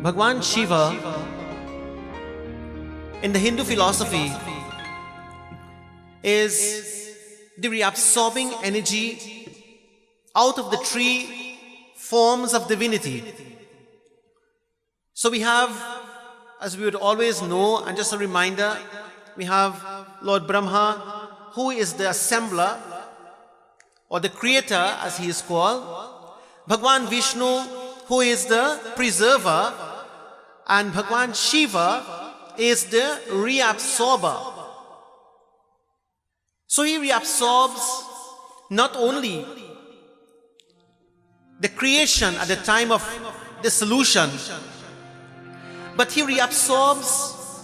Bhagwan Shiva, in the Hindu philosophy, is the reabsorbing energy out of the three forms of divinity. So we have, as we would always know, and just a reminder, we have Lord Brahma, who is the assembler or the creator as he is called, Bhagwan Vishnu, who is the preserver, and Bhagwan Shiva is the reabsorber. So he reabsorbs not only the creation at the time of dissolution, but he reabsorbs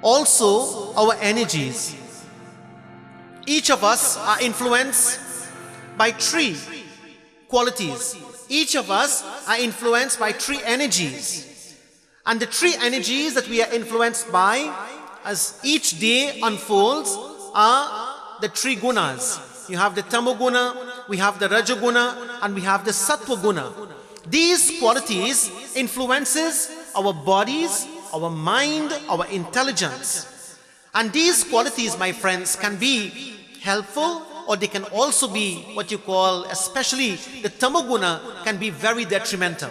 also our energies. Each of us are influenced by three qualities. Each of us are influenced by three energies. And the three energies that we are influenced by as each day unfolds are the three gunas. You have the tamoguna, we have the rajaguna, and we have the satwaguna. These qualities influences our bodies, our mind, our intelligence. And these qualities, my friends, can be helpful, or they can also be what you call, especially the tamoguna, can be very detrimental.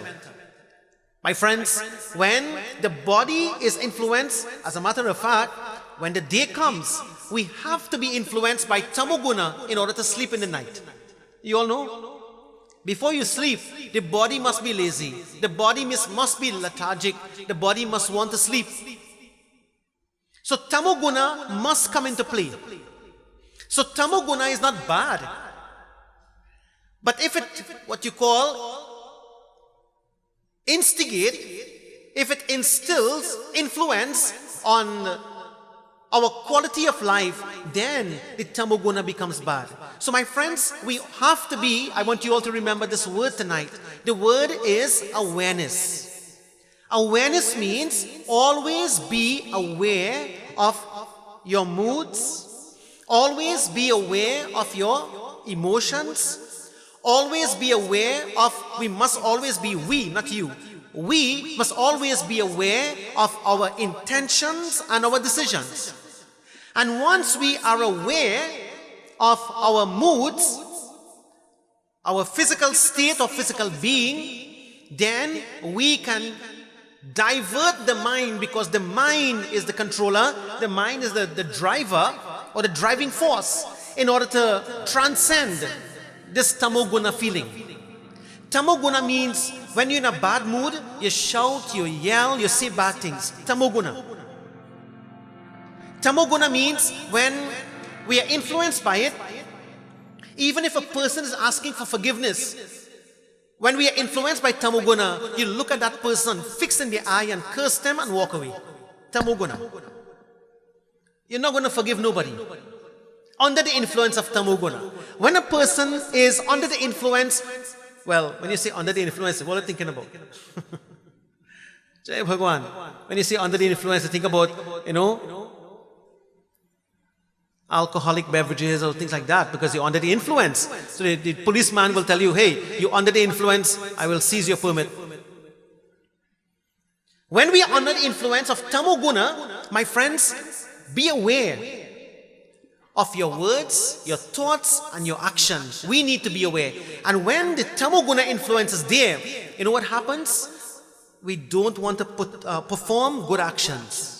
My friends, when the body is influenced, as a matter of fact, when the day comes, we have to be influenced by tamoguna in order to sleep in the night. You all know? Before you sleep, the body must be lazy. The body must be lethargic. The body must want to sleep. So tamoguna must come into play. So tamoguna is not bad. But if it, what you call, instigate, if it instills influence on our quality of life, then the tamoguna becomes bad. So my friends, we have to be, I want you all to remember this word tonight. The word is awareness. Awareness means always be aware of your moods, always be aware of your emotions, always be aware of, we must always be not you. We must always be aware of our intentions and our decisions. And once we are aware of our moods, our physical state or physical being, then we can divert the mind, because the mind is the controller, the mind is the driver or the driving force in order to transcend this tamoguna feeling. Tamoguna means when you're in a bad mood, you shout, you yell, you say bad things. Tamoguna. Tamoguna means when we are influenced by it, even if a person is asking for forgiveness, when we are influenced by tamoguna, you look at that person, fix in the eye and curse them and walk away. Tamoguna. You're not going to forgive nobody. Under the influence of tamoguna. When a person is under the influence, well, when you say under the influence, what are you thinking about? Jai Bhagwan. When you say under the influence, you think about, alcoholic beverages or things like that, because you're under the influence. So the policeman will tell you, hey, you're under the influence, I will seize your permit. When we are under the influence of tamoguna, my friends, be aware of your words, your thoughts, and your actions. We need to be aware. And when the tamoguna influence is there, you know what happens? We don't want to perform good actions.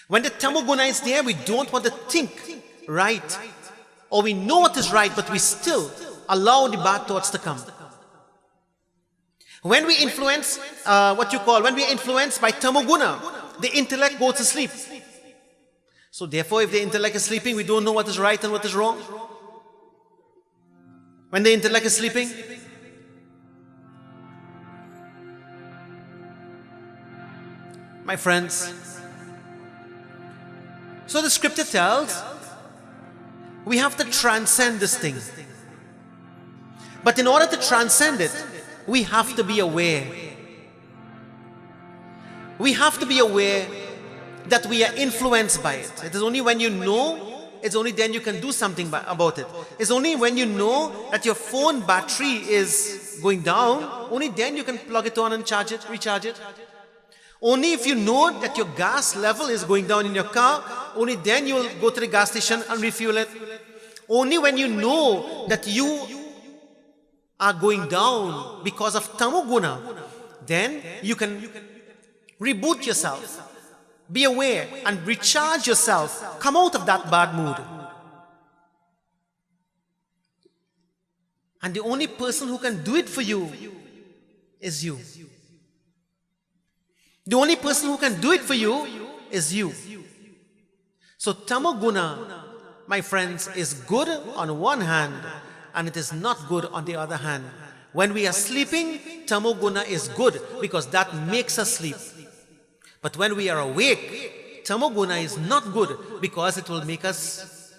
When the tamoguna is there, we don't want to think right. Or we know what is right, but we still allow the bad thoughts to come. When we influence, when we are influenced by tamoguna, the intellect goes to sleep. So therefore, if the intellect is sleeping, we don't know what is right and what is wrong. When the intellect is sleeping, my friends, so the scripture tells we have to transcend this thing. But in order to transcend it, we have to be aware. We have to be aware that we are influenced by it. It is only when you know, it's only then you can do something about it. It's only when you know that your phone battery is going down, only then you can plug it on and charge it, recharge it. Only if you know that your gas level is going down in your car, only then you will go to the gas station and refuel it. Only when you know that you are going down because of tamoguna, then you can reboot yourself, be aware and recharge yourself, come out of that bad mood. And the only person who can do it for you is you. The only person who can do it for you is you. So tamoguna, my friends, is good on one hand and it is not good on the other hand. When we are sleeping, tamoguna is good because that makes us sleep. But when we are awake, tamoguna is not good because it will make us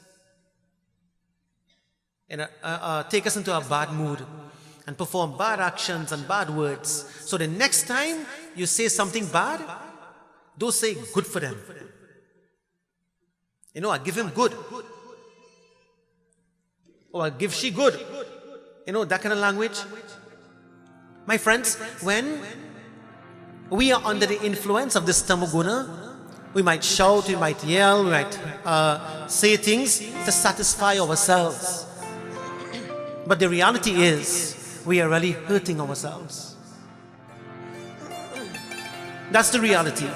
take us into a bad mood and perform bad actions and bad words. So the next time you say something bad, don't say good for them. I give him good. Or I give she good. That kind of language. My friends, when we are under the influence of this tamoguna, we might shout, we might yell, we might say things to satisfy ourselves. But the reality is, we are really hurting ourselves. That's the reality.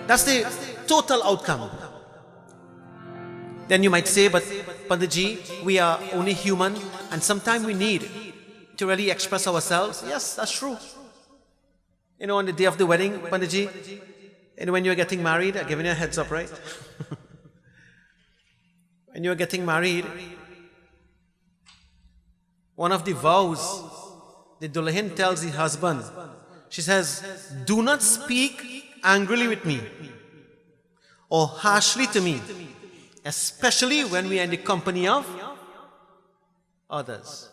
That's the total outcome. Then you might say, but Panditji, we are only human and sometimes we need to really express ourselves. Yes, that's true. On the day of the wedding, Panditji, and when you're getting married, I'm giving you a heads up, right? When you're getting married, one of the vows, the Dulahin tells the husband, she says, do not speak angrily with me or harshly to me, especially when we are in the company of others.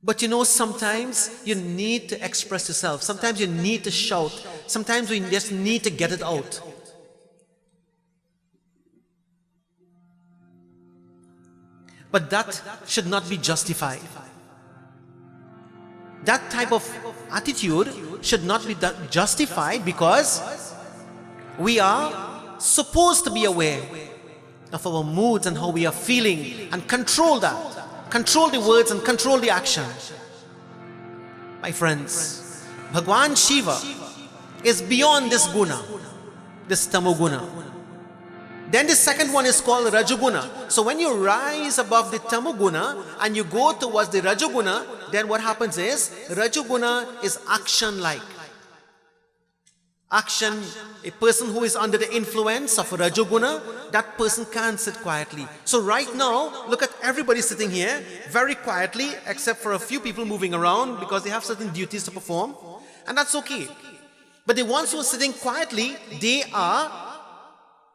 But sometimes you need to express yourself. Sometimes you need to shout. Sometimes we just need to get it out. But that should not be justified. That type of attitude should not be justified because we are supposed to be aware of our moods and how we are feeling and control that. Control the words and control the action. My friends, Bhagwan Shiva is beyond this guna, this tamoguna. Then the second one is called Rajaguna. So when you rise above the tamoguna and you go towards the Rajaguna, then what happens is, Rajaguna is action-like. Action, a person who is under the influence of Rajaguna, that person can't sit quietly. So right now, look at everybody sitting here very quietly, except for a few people moving around because they have certain duties to perform. And that's okay. But the ones who are sitting quietly, they are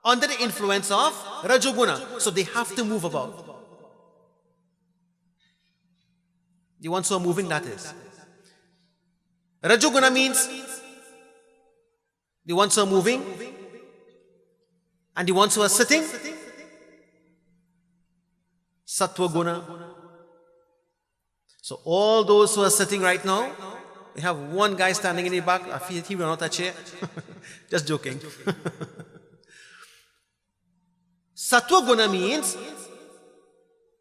under the influence of Rajaguna. So they have to move about. The ones who are moving, that is. Rajaguna means the ones who are moving and the ones who are sitting, Satwaguna. So all those who are sitting right now, we have one guy standing in the back. I feel he will not touch it. Just joking. Satwaguna means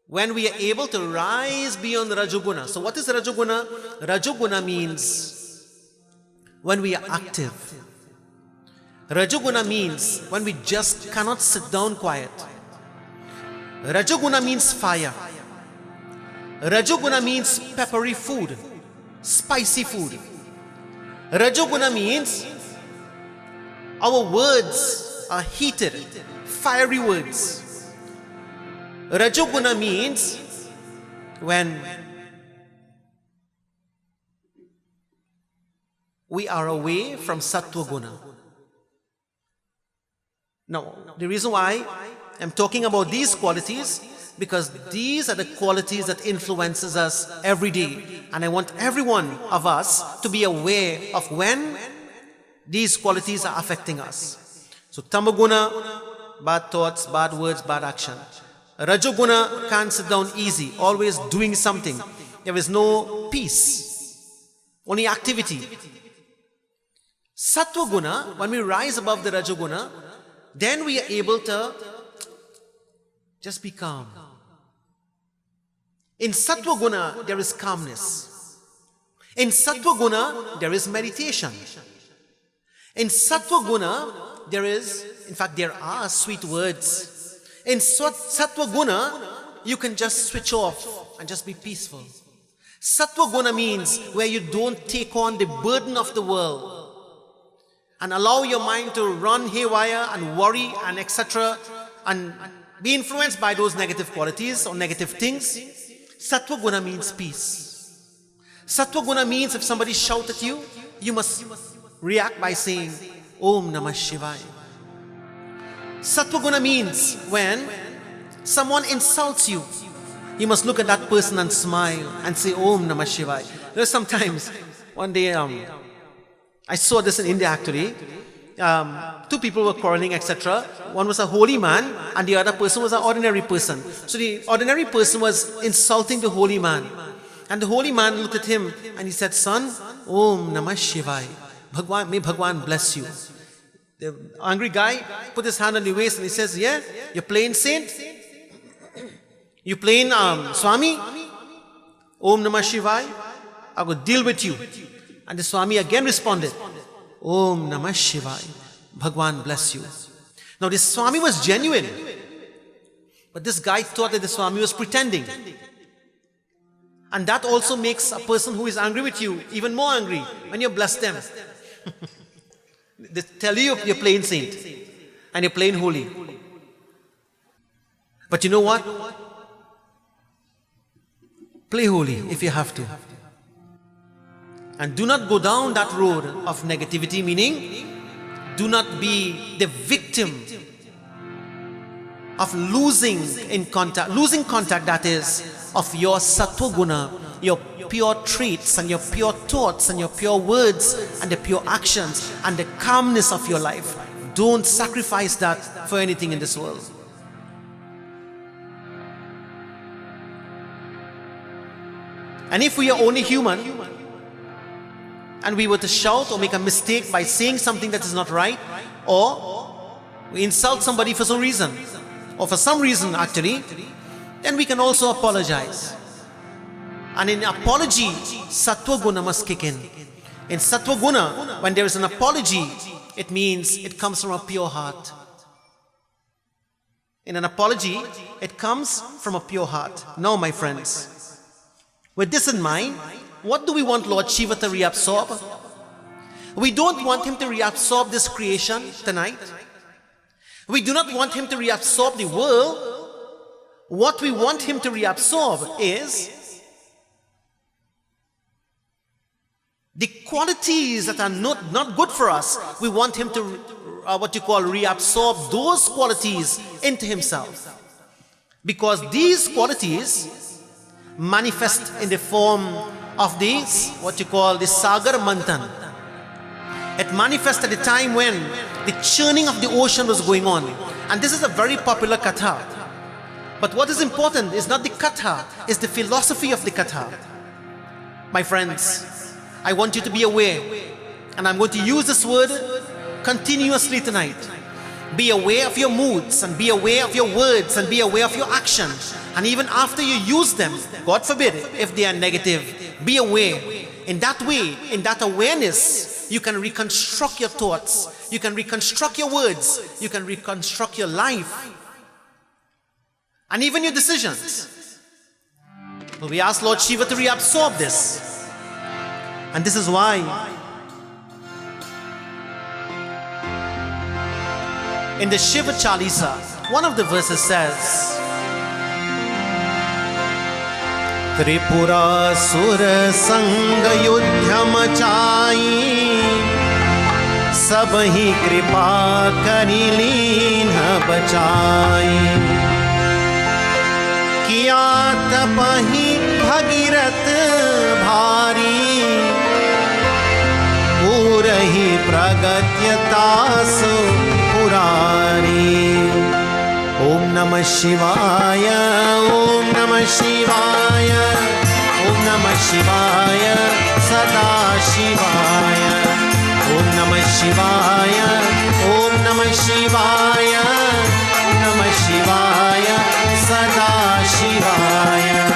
when we are able to rise beyond Rajaguna. So what is Rajaguna? Rajaguna means when we are active. Rajaguna means when we just cannot sit down quiet. Rajaguna means fire. Rajaguna means peppery food, spicy food. Rajaguna means our words are heated, fiery words. Rajaguna means when we are away from Satwaguna. Now, the reason why I'm talking about these qualities, because these are the qualities that influences us every day. And I want every one of us to be aware of when these qualities are affecting us. So tamoguna, bad thoughts, bad words, bad action. Rajaguna, can't sit down easy, always doing something. there is no peace, only activity. Satwaguna, when we rise above the Rajaguna, then we are able to just be calm. In Satwaguna, there is calmness. In Satwaguna, there is meditation. In Satwaguna, there are sweet words. In Satwaguna, you can just switch off and just be peaceful. Satwaguna means where you don't take on the burden of the world and allow your mind to run haywire and worry and etc. and be influenced by those negative qualities or negative things. Satwaguna means peace. Satwaguna means if somebody shouts at you, you must react by saying, Om Namah Shivaya. Satwaguna means when someone insults you, you must look at that person and smile and say, Om Namah Shivaya. There's sometimes, one day, I saw this in India actually. Two people were quarreling, etc. One was a holy man and the other person was an ordinary person. So the ordinary person was insulting the holy man. And the holy man looked at him and he said, Son, Om Namah Shivaya. May Bhagwan bless you. The angry guy put his hand on the waist and he says, yeah, you're playing saint? You playing Swami? Om Namah Shivaya. I will deal with you. And the Swami again responded, Om Namah Shivaya. Bhagwan bless you. Now this Swami was genuine. But this guy thought that the Swami was pretending. And that also makes a person who is angry with you even more angry when you bless them. They tell you you're playing saint and you're playing holy. But you know what? Play holy if you have to. And do not go down that road of negativity, meaning do not be the victim of losing contact, that is, of your Satwaguna, your pure traits and your pure thoughts and your pure words and the pure actions and the calmness of your life. Don't sacrifice that for anything in this world. And if we are only human, and we were to shout or make a mistake by saying something that is not right, or we insult somebody for some reason, or for some reason actually, then we can also apologize. And in apology, Satwaguna must kick in. In Satwaguna, when there is an apology, it means it comes from a pure heart. In an apology, it comes from a pure heart. Now, my friends, with this in mind, what do we want Lord Shiva to reabsorb? We don't want him to reabsorb this creation tonight. We do not want him to reabsorb the world. What we want him to reabsorb is the qualities that are not good for us. We want him to, reabsorb those qualities into himself. Because these qualities manifest in the form of these, the Sagar Manthan. It manifested at the time when the churning of the ocean was going on. And this is a very popular katha. But what is important is not the katha, it's the philosophy of the katha. My friends, I want you to be aware, and I'm going to use this word continuously tonight. Be aware of your moods, and be aware of your words, and be aware of your actions. And even after you use them, God forbid, if they are negative, be aware. In that way, in that awareness, you can reconstruct your thoughts, you can reconstruct your words, you can reconstruct your life, and even your decisions. Well, we ask Lord Shiva to reabsorb this. And this is why in the Shiva Chalisa, one of the verses says, Tripura Sura Sanga Yudhya Machai Sabhi Kripa Kari Leena Bachai Kiya Tapahi Bhagirat Bhari Purahi Pragatyatas Purari Om Namah Shivaya, Om Namah Shivaya, Om Namah Shivaya Sada Shivaya. Om Namah Shivaya. Om Namah Shivaya. Namah Shivaya Sada Shivaya.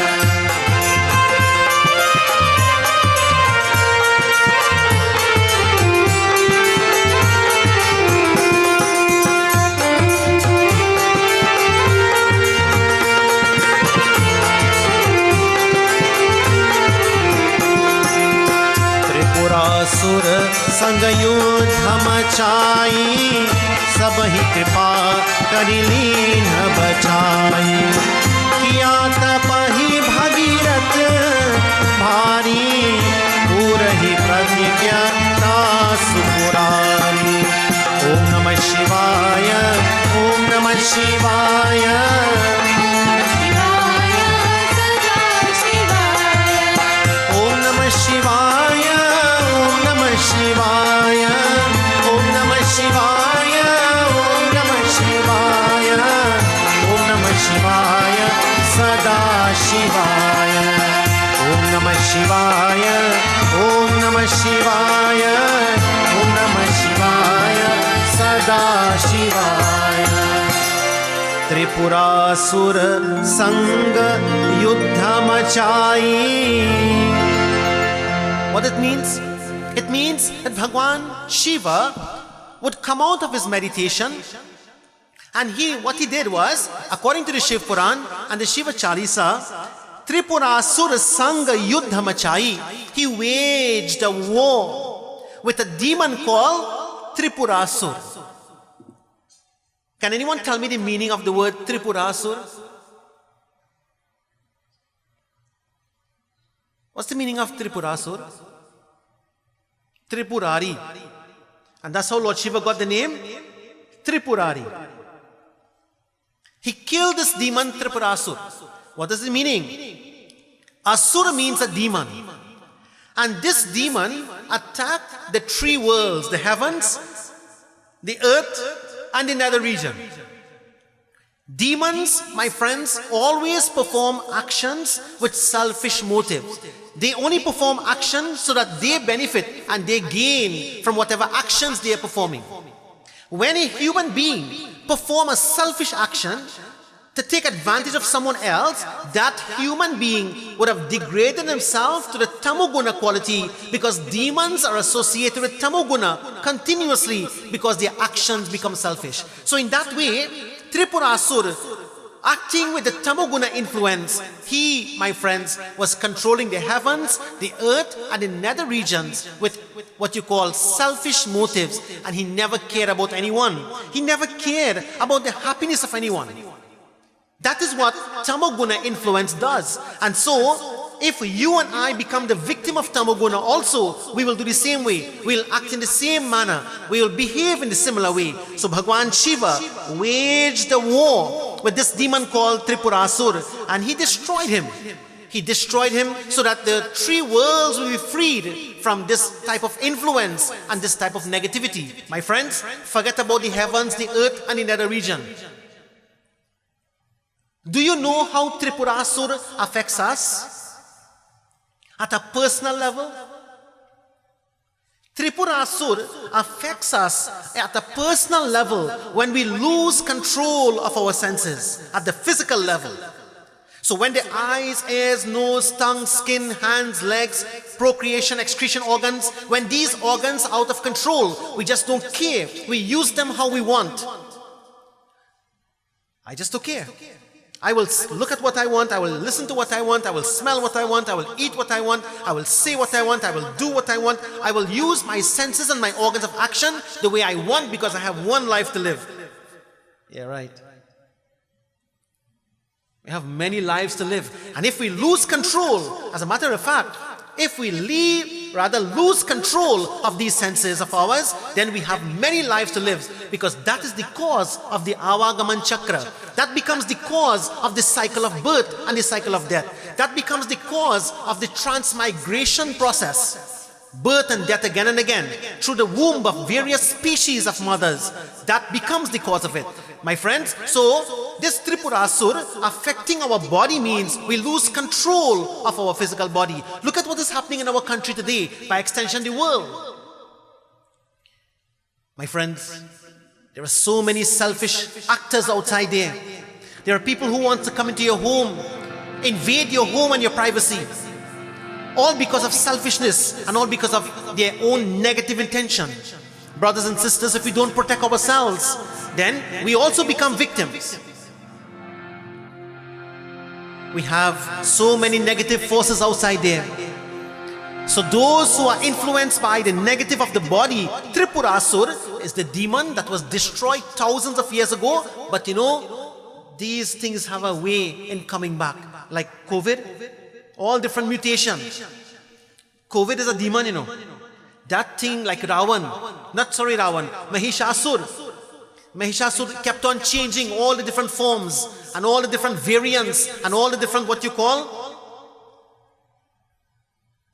Tripurasur संग युद्ध मचाई, सब ही कृपा करि लीन बचाई। किया तपहि भगीरथ भारी, पूरहि प्रतिज्ञा सुपुरारी। ओम नमः शिवाय। ओम नमः शिवाय। ओम नमः शिवाय। ओम नमः शिवाय। ओम नमः शिवाय। ओम नमः शिवाय। ओम नमः शिवाय सदा शिवाय। ओम नमः शिवाय। ओम नमः शिवाय। ओम नमः शिवाय सदा शिवाय। त्रिपुरासुर संग युद्ध मचाई। What it means? It means that Bhagwan Shiva would come out of his meditation, and what he did was, according to the Shiv Puran and the Shiva Chalisa, Tripurasura Sangha Yuddha Machai, he waged a war with a demon called Tripurasur. Can anyone tell me the meaning of the word Tripurasur? What's the meaning of Tripurasur? Tripurari. And that's how Lord Shiva got the name Tripurari. He killed this demon Tripurasur. What is the meaning? Asura means a demon. And this demon attacked the three worlds, the heavens, the earth, and the nether region. Demons, my friends, always perform actions with selfish motives. They only perform actions so that they benefit and they gain from whatever actions they are performing. When a human being performs a selfish action to take advantage of someone else, that human being would have degraded himself to the tamoguna quality, because demons are associated with tamoguna continuously because their actions become selfish. So in that way, Tripurasur, acting with the tamoguna influence, he, my friends, was controlling the heavens, the earth, and the nether regions with what you call selfish motives, and he never cared about anyone. He never cared about the happiness of anyone. That is what tamoguna influence does. And so, if you and I become the victim of tamoguna also, we will do the same way. We will act in the same manner. We will behave in the similar way. So Bhagwan Shiva waged a war with this demon called Tripurasur, and he destroyed him. He destroyed him so that the three worlds will be freed from this type of influence and this type of negativity. My friends, forget about the heavens, the earth, and the nether region. Do you know how Tripurasur affects us? At a personal level? Tripurasur affects us at a personal level when we lose control of our senses, at the physical level. So when the eyes, ears, nose, tongue, skin, hands, legs, procreation, excretion organs, when these organs are out of control, we just don't care. We use them how we want. I just don't care. I will look at what I want, I will listen to what I want, I will smell what I want, I will eat what I want, I will say what I want, I will do what I want. I will use my senses and my organs of action the way I want, because I have one life to live. Yeah, right. We have many lives to live. And if we lose control, as a matter of fact, if we lose control of these senses of ours, then we have many lives to live, because that is the cause of the Avagaman Chakra. That becomes the cause of the cycle of birth and the cycle of death. That becomes the cause of the transmigration process. birth and death again and again through the womb of various species of mothers. That becomes the cause of it. My friends, so this Tripurasur affecting our body means we lose control of our physical body. Look at what is happening in our country today, by extension the world. My friends, there are so many selfish actors outside there. There are people who want to come into your home, invade your home and your privacy. All because of selfishness and all because of their own negative intention. Brothers and sisters, if we don't protect ourselves, then we also become victims. We have so many negative forces outside there. So those who are influenced by the negative of the body, Tripurasur is the demon that was destroyed thousands of years ago. But you know, these things have a way in coming back. Like COVID, all different mutations. COVID is a demon, you know. That thing like Mahishasur kept on changing all the different forms and all the different variants and all the different what you call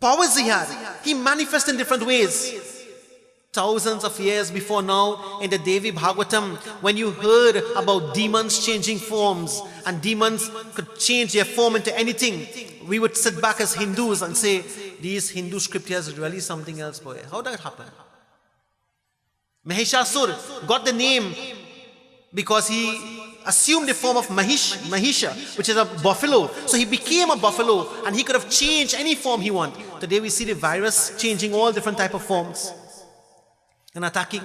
powers he had. He manifests in different ways. Thousands of years before now, in the Devi Bhagavatam, when you heard about demons changing forms and demons could change their form into anything, we would sit back as Hindus and say, these Hindu scriptures are really something else, boy. How did that happen? Mahishasur got the name because he assumed the form of Mahisha, which is a buffalo. So he became a buffalo and he could have changed any form he wanted. Today we see the virus changing all different type of forms and attacking.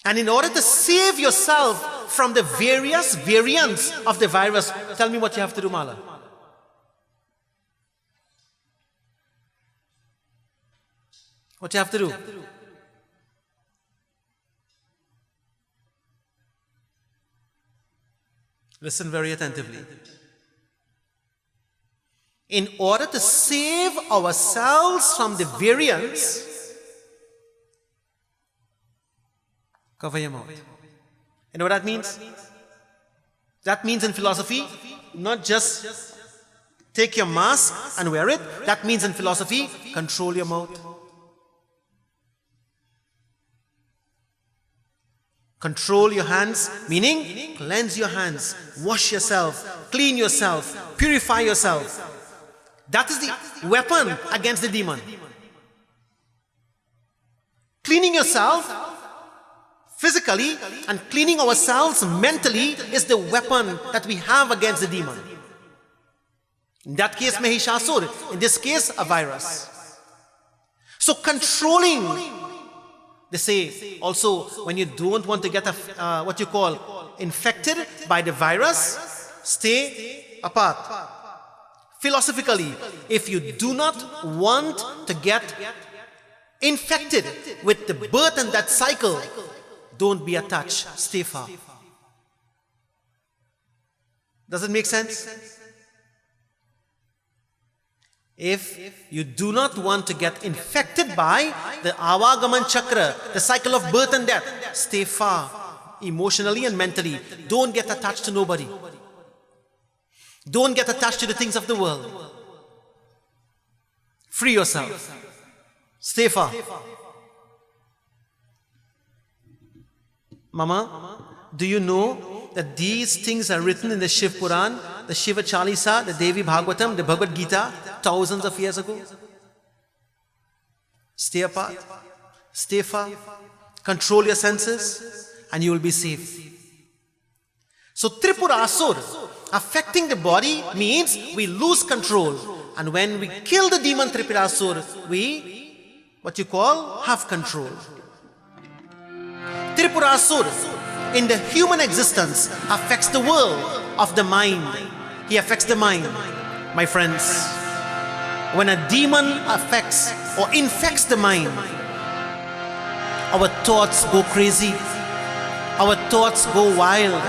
And in order to save yourself from the various variants of the virus, tell me what you have to do, Mala. What you have to do? Listen very attentively. In order to save ourselves from the variants, cover your mouth. You know what that means? That means in philosophy, not just take your mask and wear it. That means in philosophy, control your mouth. Control your hands, meaning cleanse your hands, wash yourself, clean yourself, purify yourself. That is the weapon against the demon. Cleaning yourself physically and cleaning ourselves mentally is the weapon that we have against the demon. In that case, Mahishasur. In this case, a virus. So controlling, they say also, when you don't want to get what you call infected by the virus, stay apart. Philosophically, if you do not want to get infected with the birth and death cycle, don't be attached, stay far. Does it make sense? If you do not want to get infected by the Avagaman Chakra, the cycle of birth and death, stay far, emotionally and mentally. Don't get attached to nobody. Don't get attached to the things of the world. Free yourself. Stay far. Mama, do you know that these things are written in the Shiv Puran, the Shiva Chalisa, the Devi Bhagavatam, the Bhagavad Gita, thousands of years ago? Stay apart. Stay far. Control your senses and you will be safe. So Tripurasur, affecting the body means we lose control. And when we kill the demon Tripurasur, we, what you call, have control. Tripurasur in the human existence affects the world of the mind. He affects the mind. My friends, when a demon affects or infects the mind, our thoughts go crazy. Our thoughts go wild.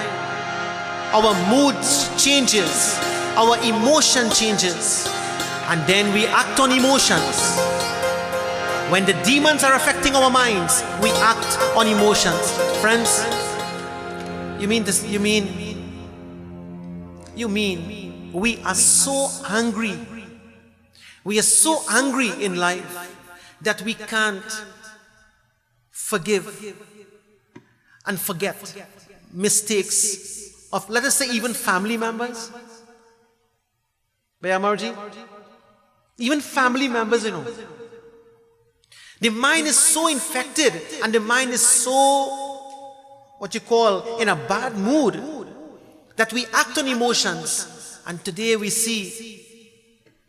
Our mood changes. Our emotion changes. And then we act on emotions. When the demons are affecting our minds, we act on emotions. Friends, you mean we are so angry. We are so angry in life that we can't forgive and forget mistakes of, let us say, even family members. Bayamarji? Even family members, The mind is so infected and the mind is so, what you call, in a bad mood that we act on emotions. And today we see,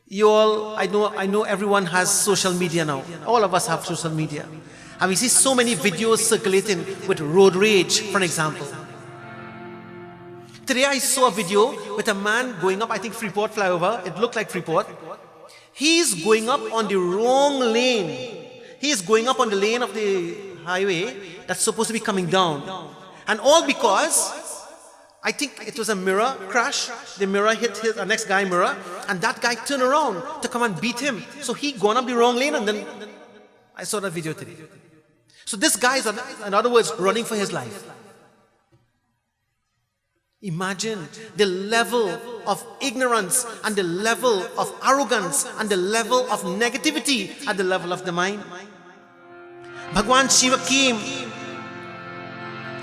you all, I know everyone has social media now. All of us have social media. And we see so many videos circulating with road rage, for example. Today I saw a video with a man going up, I think Freeport flyover. It looked like Freeport. He's going up on the wrong lane. He is going up on the lane of the highway that's supposed to be coming down. And all because, I think it was a mirror crash. The mirror hit the next guy's mirror, and that guy turned around to come and beat him. So he gone up the wrong lane, and then I saw that video today. So this guy is, in other words, running for his life. Imagine the level of ignorance and the level of arrogance and the level of negativity at the level of the mind. Bhagwan Shiva came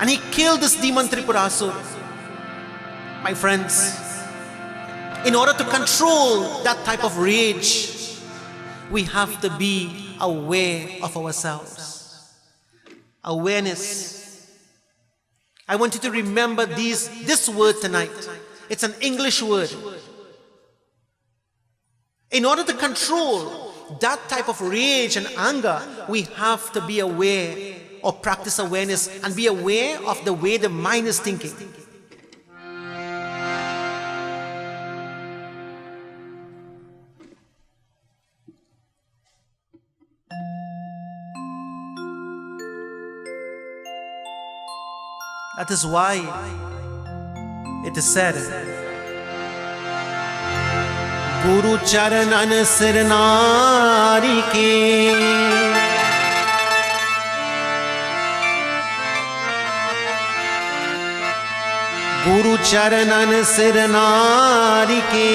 and he killed this demon Tripurasur. My friends, in order to control that type of rage, we have to be aware of ourselves. Awareness. I want you to remember this word tonight. It's an English word. In order to control that type of rage and anger, we have to be aware or practice awareness and be aware of the way the mind is thinking. That is why it is said, Guru Charanan Sirnari ke Guru Charanan Sirnari ke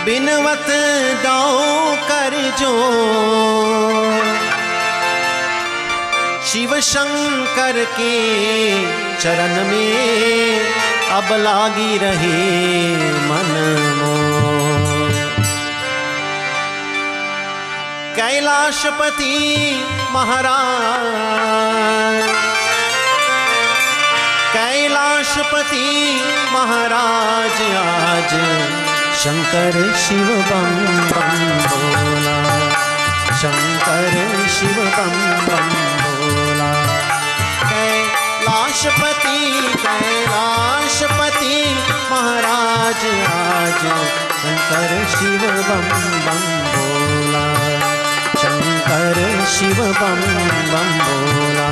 Binvat dao kar jo Shiv Shankar के चरण में अब लागी रहे मन मोर कैलाशपति महाराज आज शंकर शिव बम बम बोला शंकर शिव बम बम कैलाशपति महाराज आज शंकर शिव बम बम बोला शंकर शिव बम बम बोला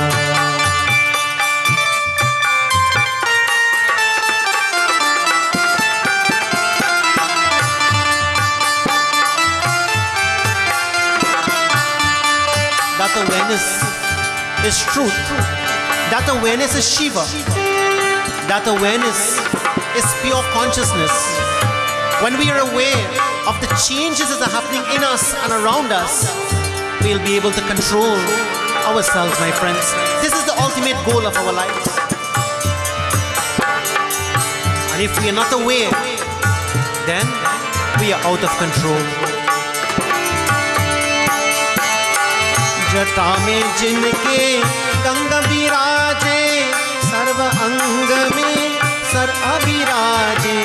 That awareness is truth. That awareness is Shiva. That awareness is pure consciousness. When we are aware of the changes that are happening in us and around us, we'll be able to control ourselves, my friends. This is the ultimate goal of our lives. And if we are not aware, then we are out of control. जटा में जिनके गंगा विराजे सर्व अंग में sir अविराजे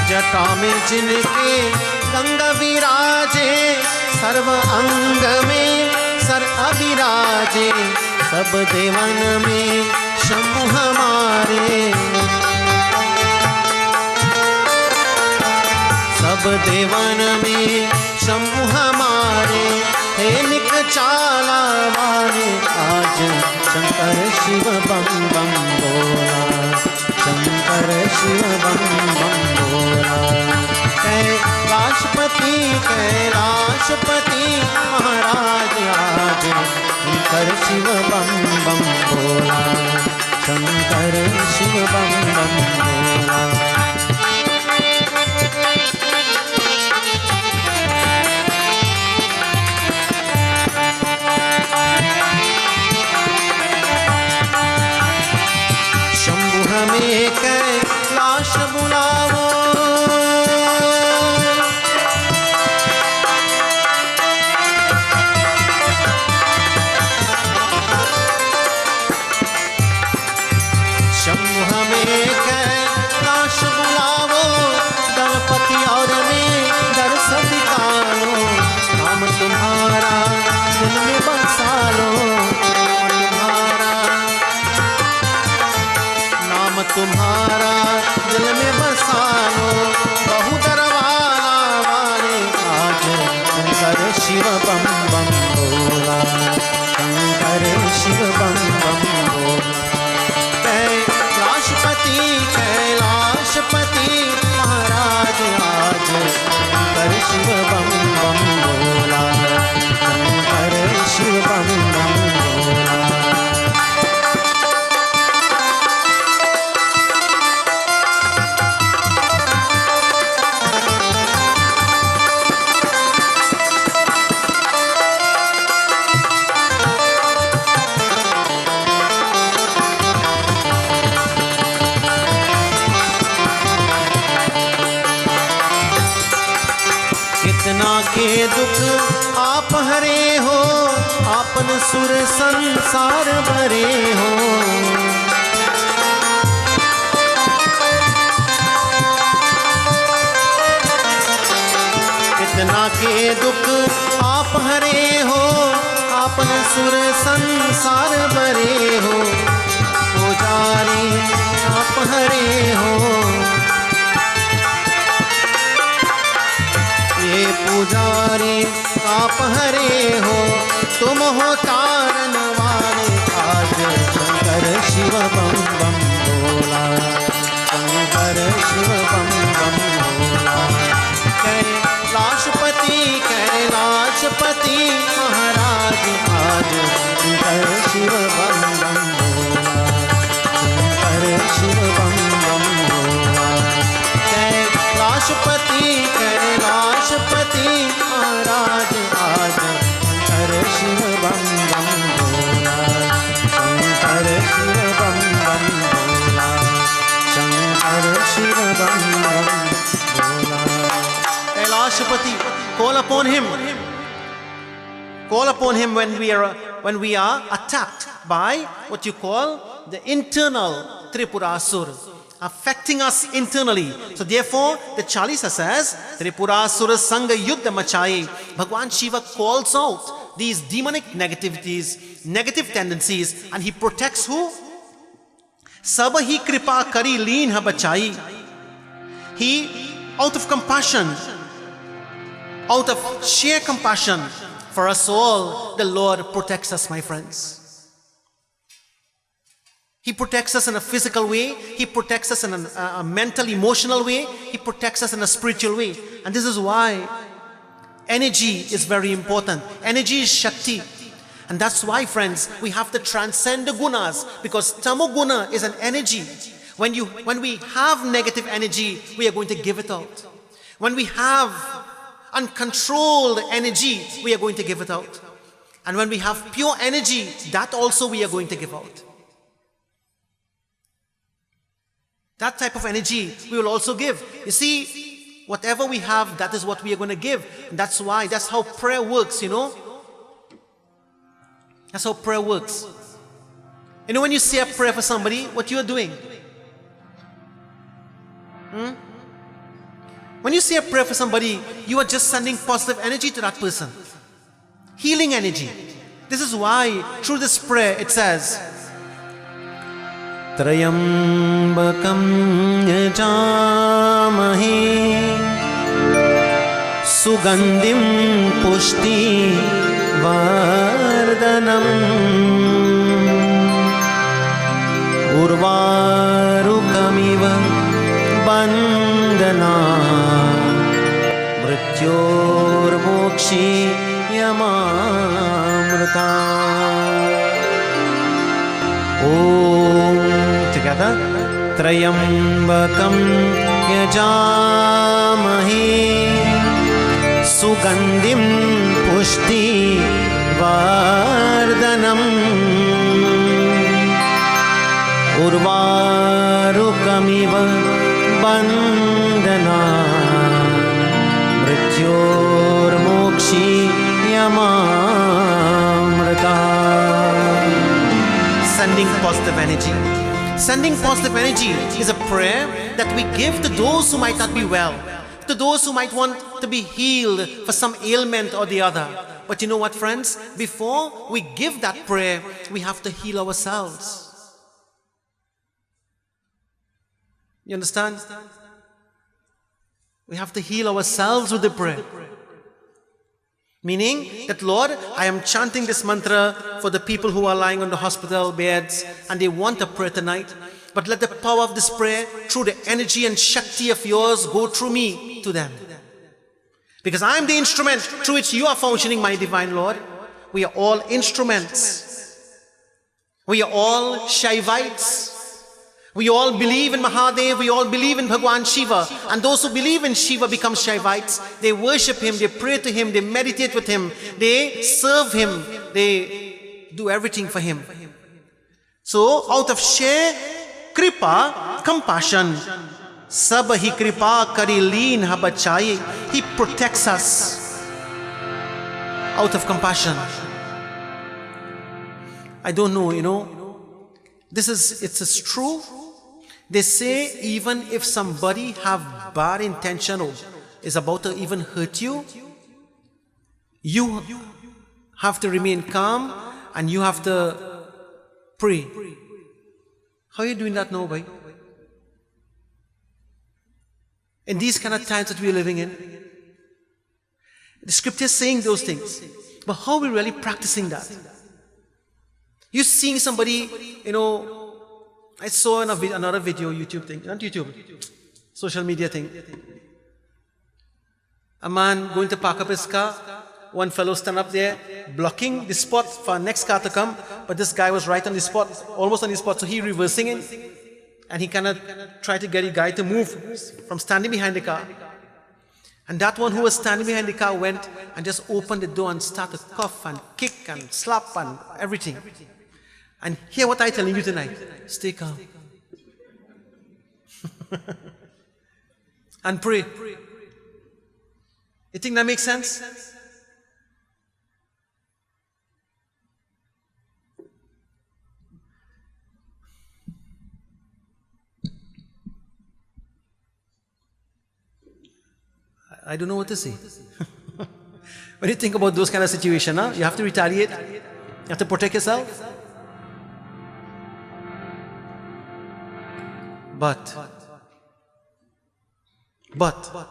जटा में जिनके गंगा विराजे सर्व अंग में सर अविराजे सब देवन में शंभु हमारे सब देवन में शंभु हमारे हे निक चाला वाले आज शंकर शिव बम बम बोला शंकर शिव बम बम बोला कैलाशपति महाराज आज शंकर शिव बम बम भोला, शंकर शिव बम बम भोला। शंभु हमें कैलाश बुलावो, शंभु हमें कैलाश बुलावो, दलपति और में दर्श दिखाओ, नाम तुम्हारा दिल में बसा लो, नाम तुम्हारा दिल में बसा लो, बहु दरबारा वाले आज शंकर शिव बम बम भोला, शंकर शिव बम बम भोला। कैलाशपति कैलाशपति महाराज आज शंकर शिव बम बम भोला, शंकर शिव बम बम भोला। कितना के दुख आप हरे हो, आपन सुर संसार भरे हो, कितना के दुख आप हरे हो, आपन सुर संसार भरे हो, पुजारी आप हरे हो, ये पुजारी आप हरे हो, तुम हो तारन वाले आज शंकर शिव बम बम भोला, शंकर शिव बम बम भोला। कैलाशपति कैलाशपति महाराज आज शंकर शिव बम बम भोला, शंकर शिव बम बम भोला। कैलाशपति कैलाशपति महाराज आज शंकर शिव बम बम भोला, शंकर शिव बम बम भोला, शंकर शिव बम बम भोला। Kailashapati, call upon him when we are attacked by what you call the internal Tripura Asura, affecting us internally. So therefore the Chalisa says Tripura Asura Sangha Yuddha Machaye. Bhagwan Shiva calls out these demonic negativities, negative tendencies, and he protects who? Sabahi kripa kari leen ha bachai. He, out of compassion, out of sheer compassion for us all, the Lord protects us, my friends. He protects us in a physical way. He protects us in a mental, emotional way. He protects us in a spiritual way. And this is why energy is very important. Energy is Shakti. And that's why, friends, we have to transcend the gunas, because tamoguna is an energy. When we have negative energy, we are going to give it out. When we have uncontrolled energy, we are going to give it out. And when we have pure energy, that also we are going to give out. That type of energy we will also give. You see, whatever we have, that is what we are going to give. And that's why, that's how prayer works, you know. That's how prayer works. You know, when you say a prayer for somebody, what you are doing? When you say a prayer for somebody, you are just sending positive energy to that person. Healing energy. This is why, through this prayer, it says, Trayambakam yajamahe Sugandim pushti vardanam Urvarukamiva bandana Mrityor mokshi yamamrita. त्र्यंबकं यजामहे सुगंधिं पुष्टिवर्धनम् उर्वारुकमिव बन्धनान् मृत्योर्मोक्षीयमामृतात्. Sending positive energy. Sending positive energy is a prayer that we give to those who might not be well, to those who might want to be healed for some ailment or the other. But you know what, friends? Before we give that prayer, we have to heal ourselves. You understand? We have to heal ourselves with the prayer. Meaning that, Lord, I am chanting this mantra for the people who are lying on the hospital beds and they want a prayer tonight. But let the power of this prayer, through the energy and Shakti of yours, go through me to them. Because I am the instrument through which you are functioning, my divine Lord. We are all instruments. We are all Shaivites. We all believe in Mahadev, we all believe in Bhagwan Shiva. And those who believe in Shiva become Shaivites. They worship him, they pray to him, they meditate with him, they serve him, they do everything for him. So out of sheer kripa, compassion, Sabahi kripa kari leen habachai, he protects us out of compassion. I don't know, it's true. They say even if somebody have bad intention or is about to even hurt you, you have to remain calm and you have to pray. How are you doing that now, boy? In these kind of times that we are living in, the scripture is saying those things. But how are we really practicing that? You seeing somebody, I saw another video, YouTube thing, not YouTube, social media thing. A man going to park up his car, one fellow stand up there, blocking the spot for next car to come, but this guy was right on the spot, almost on the spot, so he reversing it, and he kind of tried to get the guy to move from standing behind the car. And that one who was standing behind the car went and just opened the door and started to cough and kick and slap and everything. And hear what I'm telling you tonight. Stay calm. And pray. You think that makes sense? I don't know what to say. When you think about those kind of situations, you have to retaliate. You have to protect yourself. But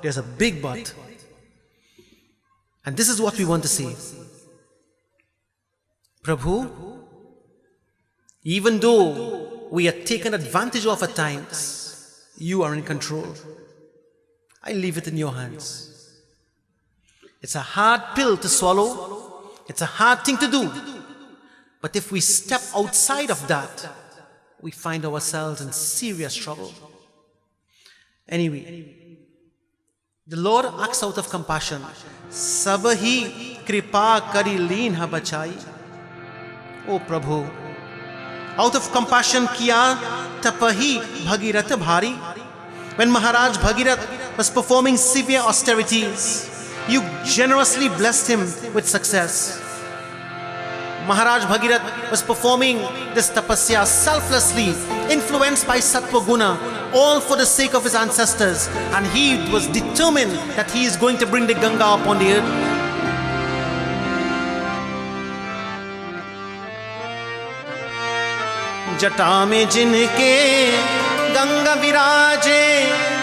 there's a big but. And this is what we want to see. Prabhu, even though we are taken advantage of at times, you are in control. I leave it in your hands. It's a hard pill to swallow. It's a hard thing to do. But if we step outside of that, we find ourselves in serious trouble. Anyway, the Lord acts out of compassion. Sabahi kripa kari leen habachai. Oh Prabhu, out of compassion kiya tapahi bhagirat bhari. When Maharaj Bhagirath was performing severe austerities, you generously blessed him with success. Maharaj Bhagirath was performing this tapasya selflessly, influenced by Satwaguna, all for the sake of his ancestors, and he was determined that he is going to bring the Ganga upon the earth. Jata mein jinke Ganga viraje,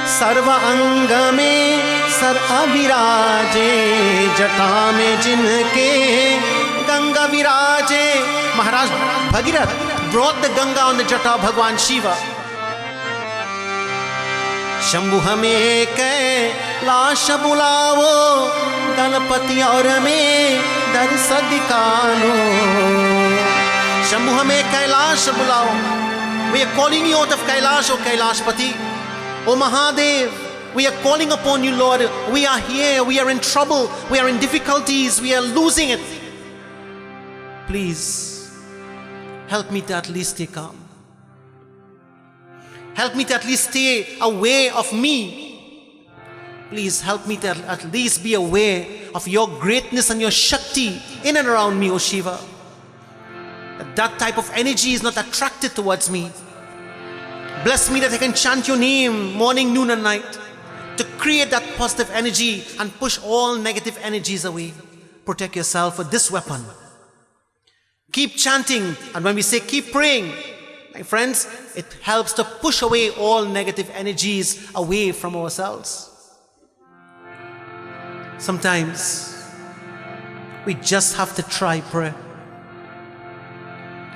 sarva anga mein sar aviraje. Jata mein jinke Ganga viraje. Maharaj Bhagirath brought the Ganga on the Jata of Bhagwan Shiva. Shambhu hame kailash bulavo, Ganapati aur hame darsa dikhano. Shambhu hame kailash bulavo. We are calling you out of Kailash, O Kailashpati. O Mahadev, we are calling upon you, Lord. We are here. We are in trouble. We are in difficulties. We are losing it. Please, help me to at least stay calm. Help me to at least stay aware of me. Please help me to at least be aware of your greatness and your Shakti in and around me, O Shiva. That type of energy is not attracted towards me. Bless me that I can chant your name morning, noon and night to create that positive energy and push all negative energies away. Protect yourself with this weapon. Keep chanting, and when we say keep praying, my friends, it helps to push away all negative energies away from ourselves. Sometimes we just have to try prayer.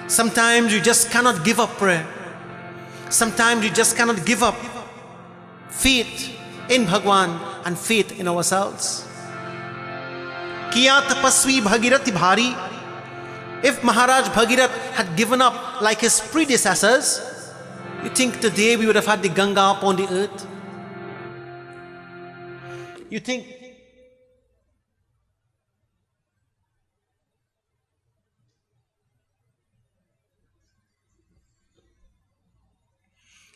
Sometimes you just cannot give up prayer. Sometimes you just cannot give up faith in Bhagwan and faith in ourselves. Kiya tapasvi bhagirati bhari. If Maharaj Bhagirath had given up like his predecessors, you think today we would have had the Ganga upon the earth? You think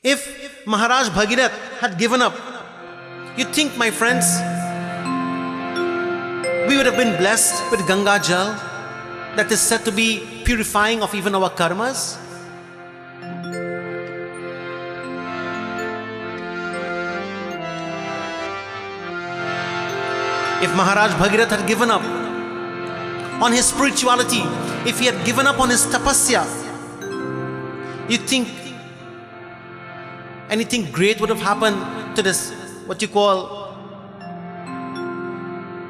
if Maharaj Bhagirath had given up, you think, my friends, we would have been blessed with Ganga Jal that is said to be purifying of even our karmas? If Maharaj Bhagirath had given up on his spirituality, if he had given up on his tapasya, you think anything great would have happened to this, what you call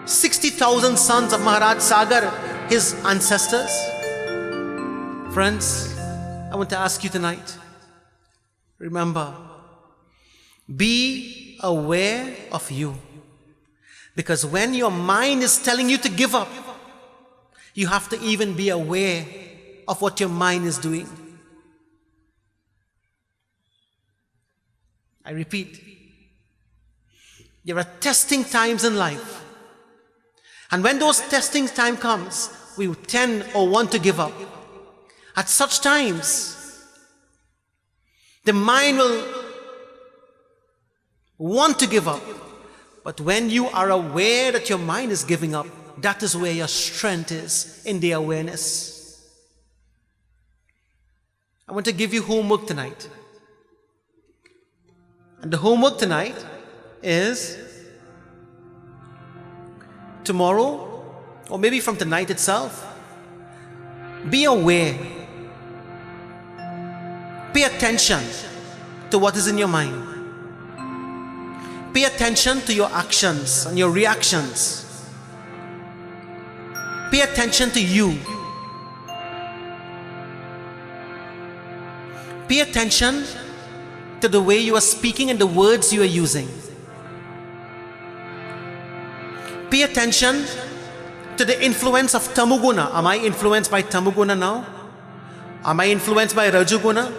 60,000 sons of Maharaj Sagar, his ancestors? Friends, I want to ask you tonight, remember, be aware of you. Because when your mind is telling you to give up, you have to even be aware of what your mind is doing. I repeat, there are testing times in life. And when those testing time comes, we tend or want to give up. At such times, the mind will want to give up. But when you are aware that your mind is giving up, that is where your strength is, in the awareness. I want to give you homework tonight. And the homework tonight is tomorrow, or maybe from tonight itself, be aware. Pay attention to what is in your mind. Pay attention to your actions and your reactions. Pay attention to you. Pay attention to the way you are speaking and the words you are using. Pay attention to the influence of Tamuguna. Am I influenced by Tamuguna now? Am I influenced by Rajaguna?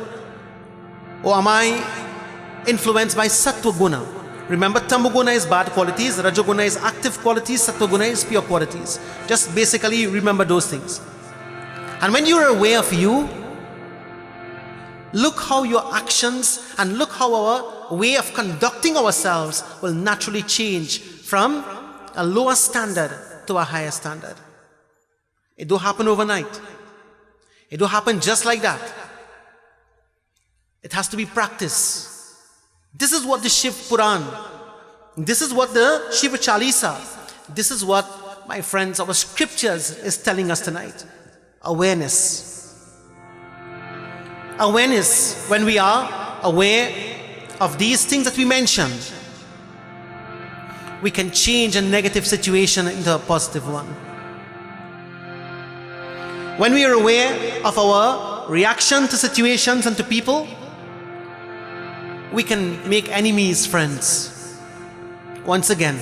Or am I influenced by Satwaguna? Remember, Tamuguna is bad qualities, Rajaguna is active qualities, Satwaguna is pure qualities. Just basically remember those things. And when you are aware of you, look how your actions and look how our way of conducting ourselves will naturally change from a lower standard to a higher standard. It don't happen overnight. It don't happen just like that. It has to be practiced. This is what the Shiv Puran, this is what the Shiva Chalisa, this is what, my friends, our scriptures is telling us tonight. Awareness. Awareness, when we are aware of these things that we mentioned, we can change a negative situation into a positive one. When we are aware of our reaction to situations and to people, we can make enemies friends. Once again.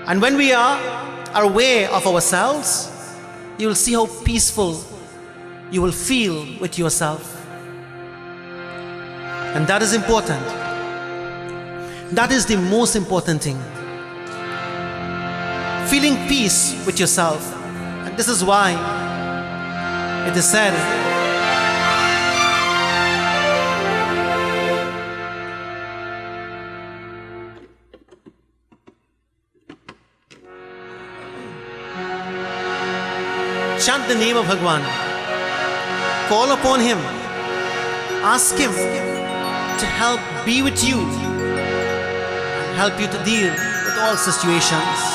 And when we are aware of ourselves, you will see how peaceful you will feel with yourself. And that is important. That is the most important thing. Feeling peace with yourself. And this is why it is said, chant the name of Bhagwan. Call upon him. Ask him to help be with you, help you to deal with all situations.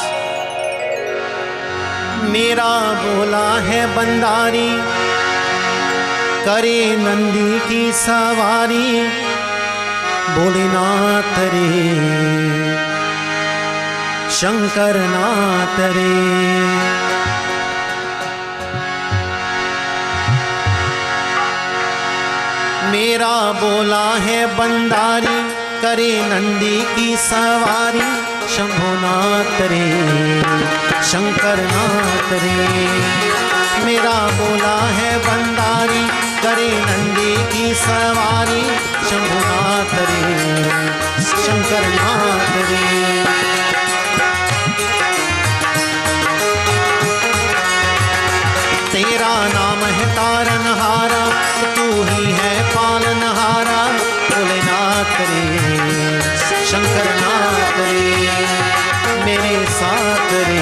मेरा बोला है बंदारी, करे नंदी की सवारी, बोले नाथ रे, शंकर नाथ रे। मेरा बोला है बंदारी, करे नंदी की सवारी, शंभुनाथ रे, शंकर नाथ रे। मेरा बोला है बंदारी, करे नंदी की सवारी, शंभुनाथ रे, शंकर नाथ रे। तेरा नाम है तारनहारा, तू ही है पालनहारा, भोलेनाथ रे, शंकर नाथ रे, मेरे साथ रे।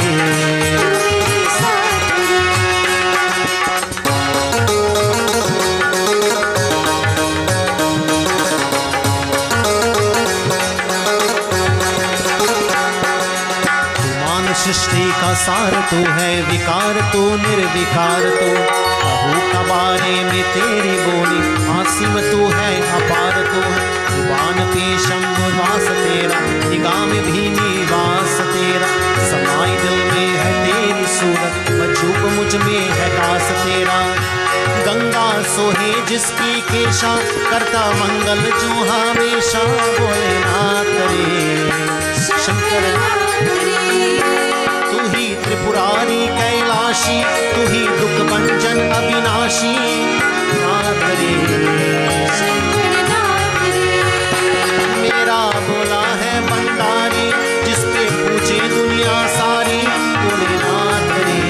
सृष्टि का सार तू है, विकार तू निर्विकार तू, कहूँ कबारे में तेरी बोली, आसिम तू है अपार तू है। जुबान पे शंभुवास तेरा, निगाह में भी निवास तेरा, समाई दिल में है तेरी सूरत, बचूक मुझ में है कास तेरा। गंगा सोहे जिसकी केशा, करता मंगल जो हमेशा, भोलेनाथ रे, शंकर त्रिपुरारी कैलाशी, तू ही दुख भंजन अविनाशी, नाथ रे, मेरा बोला है बंदारी, जिस पे पूछे दुनिया सारी, भोलेनाथ रे,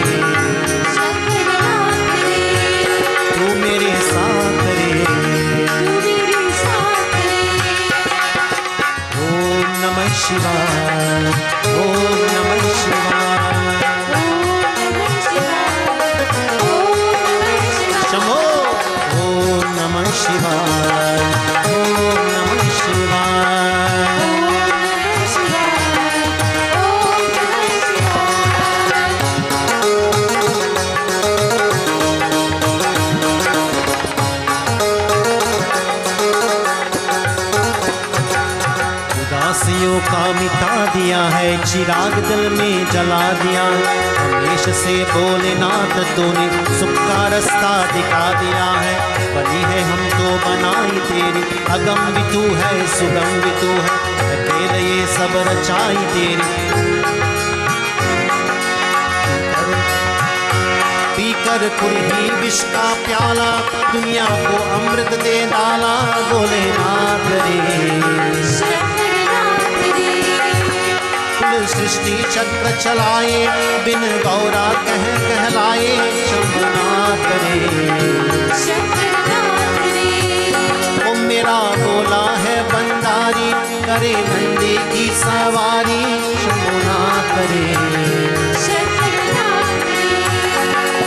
तू मेरे साथ रे। ओम नमः शिवाय, ओम नमः शिवाय। शिवाय, ओम नमः शिवाय। उदासियों का मिटा दिया है, चिराग दिल में जला दिया, हमेश से भोलेनाथ तूने सुख का रास्ता दिखा दिया है। बनी है हम तो बनाई तेरी, अगम भी तू है, सुगम भी तू है, अकेले ये सब रचाई तेरी। पीकर कुल्ही विष का प्याला, दुनिया को अमृत दे डाला, भोलेनाथ रे, सृष्टि चक्र चलाए, बिन गौरा कहलाए, शंभुनाथ रे। ओ मेरा बोला है बंदारी, करे नंदी की सवारी, शंभुनाथ रे,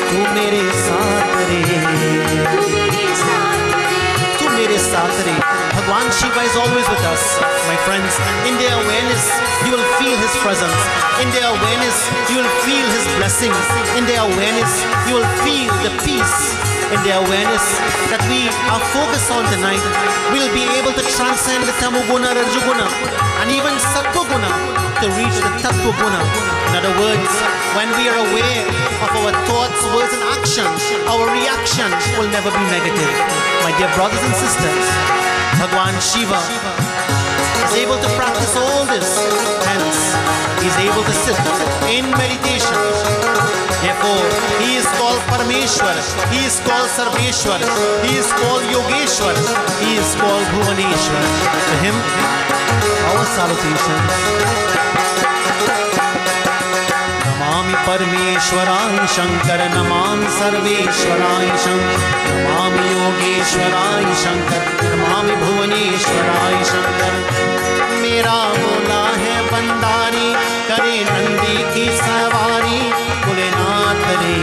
तू मेरे साथ रे, तू मेरे साथ रे। Bhagwan Shiva is always with us, my friends. In their awareness, you will feel his presence. In their awareness, you will feel his blessings. In their awareness, you will feel the peace. In their awareness that we are focused on tonight, we will be able to transcend the Tamoguna, Rajaguna, and even Satwaguna to reach the Tattva-guna. In other words, when we are aware of our thoughts, words, and actions, our reaction will never be negative. My dear brothers and sisters, Bhagwan Shiva is able to practice all this. Hence, he is able to sit in meditation. Therefore, he is called Parameshwar, he is called Sarveshwar, he is called Yogeshwar, he is called Bhuvaneshwar. To him, our salutations. Namami Parameshwarai Shankar, Namami Sarveshwarai Shankar, Namami Yogeshwarai Shankar, Namami Bhuvaneshwarai Shankar. मेरा बोला है बंदारी, करे नंदी की सवारी, बोले नाथ रे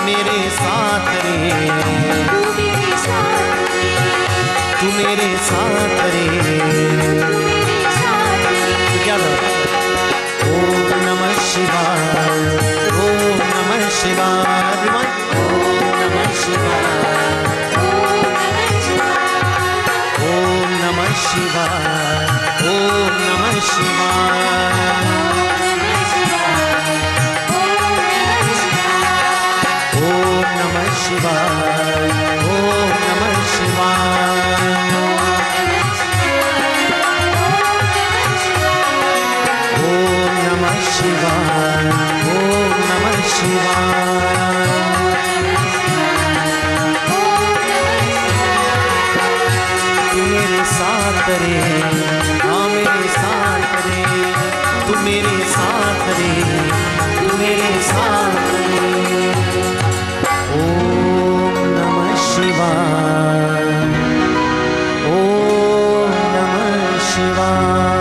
मेरे साथ रे, तू मेरे साथ रे। Together. Om Namah Shivaya, Om Namah Shivaya, everyone. Om Namah Shivaya, Om Namah Shivaya, Om Namah Shivaya, Om Namah Shivaya, Om Namah Shivaya. Shivaya, Om Namah Shivaya, तू मेरे साथ रे, हाँ मेरे साथ रे, तू मेरे साथ रे, तू मेरे साथ रे। Om Namah Shivaya, Om Namah Shivaya।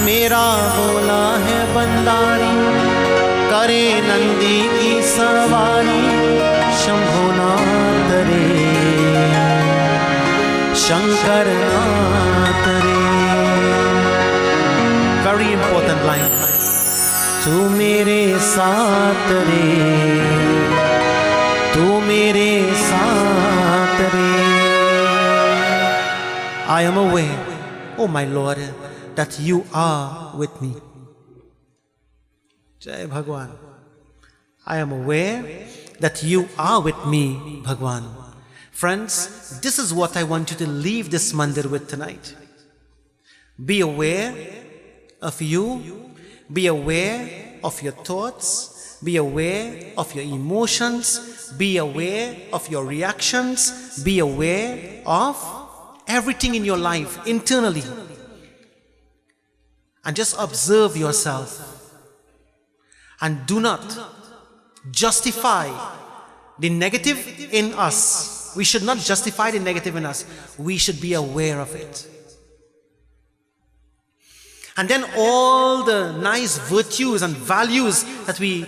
मेरा बोला है बंदारी, करे नंदी की सवारी, शंभुनाथ रे शंकर नाथ रे। Very important line. तू मेरे साथ रे, तू मेरे साथ रे। I am aware, oh my Lord, that you are with me. Jai Bhagwan. I am aware that you are with me, Bhagwan. Friends, this is what I want you to leave this mandir with tonight. Be aware of you, be aware of your thoughts, be aware of your emotions, be aware of your reactions, be aware of everything in your life internally. And just observe yourself. And do not justify the negative in us. We should not justify the negative in us. We should be aware of it. And then all the nice virtues and values that we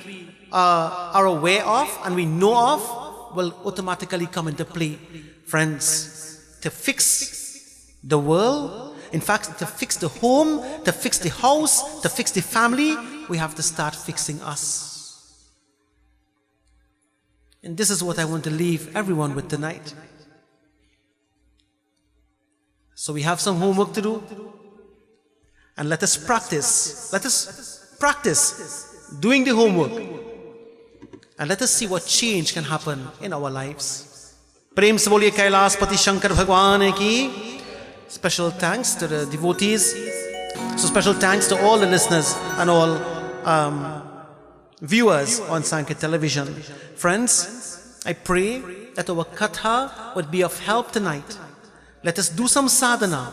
are aware of and we know of will automatically come into play. Friends, to fix the world, in fact, to fix the home, to fix the house, to fix the family, we have to start fixing us. And this is what I want to leave everyone with tonight. So we have some homework to do. And let us practice doing the homework. And let us see what change can happen in our lives. Prem se boliye Kailaspati Shankar Bhagwan ki. Special thanks to the devotees. So special thanks to all the listeners and all viewers on Sankhya television. Friends, I pray that our katha would be of help tonight. Let us do some sadhana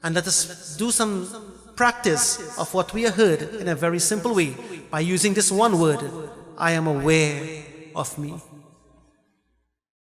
and let us do some practice of what we have heard in a very simple way by using this one word, I am aware of me.